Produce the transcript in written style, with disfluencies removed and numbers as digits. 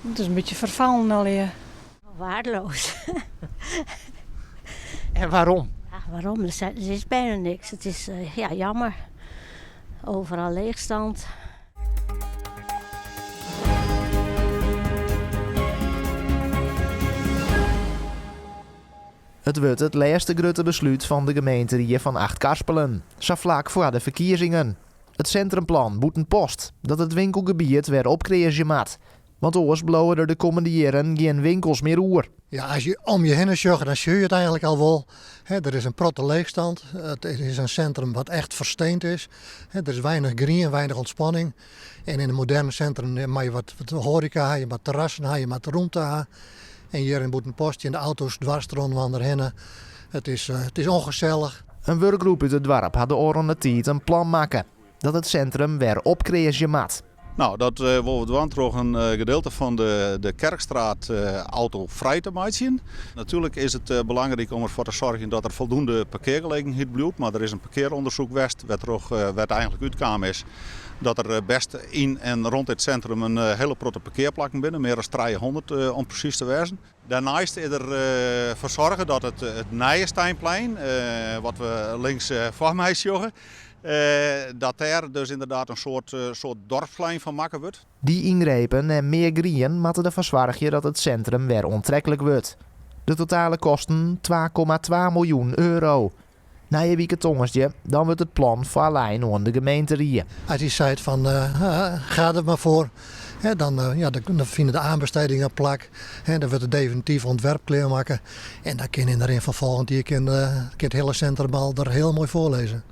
Het is een beetje vervallen alweer. Waardeloos. En waarom? Ja, waarom? Er is bijna niks. Het is jammer. Overal leegstand. Het wordt het laatste grote besluit van de gemeente van Acht-Karspelen. Zo vlak voor de verkiezingen. Het centrumplan moet een post dat het winkelgebied weer opkreëren moet. Want anders blowen er de komende jaren geen winkels meer oer. Ja, als je om je heen zag, dan zie je het eigenlijk al wel. Er is een protte leegstand. Het is een centrum wat echt versteend is. Er is weinig green, weinig ontspanning. En in een moderne centrum heb je wat horeca, je wat terrassen, je wat ruimte. En hier in Boetenpost, in de auto's dwars erheen. Het is ongezellig. Een werkgroep uit het dorp had de oranje tijd een plan maken. Dat het centrum weer opkreëren moet. Nou, dat wil we toch een gedeelte van de Kerkstraat autovrij te maken. Natuurlijk is het belangrijk om ervoor te zorgen dat er voldoende parkeergelegenheid blijft. Maar er is een parkeeronderzoek geweest, wat eigenlijk uitkwam is dat er best in en rond het centrum een hele grote parkeerplakken binnen, meer dan 300 om precies te wezen. Daarnaast is er voor zorgen dat het Nijensteinplein, wat we links voor mij zien, dat daar dus inderdaad een soort dorpsplein van maken wordt. Die ingrepen en meer grien moeten ervoor zorgen dat het centrum weer onttrekkelijk wordt. De totale kosten 2,2 miljoen euro. Na je weekendongetje, dan wordt het plan voor alleen aan de gemeente rieën. Als hij zei van ga er maar voor. Dan vinden de aanbestedingen plak. Dan wordt het definitief ontwerp klaarmaken. En dan kun je erin vervolgens het hele centrum al er heel mooi voorlezen.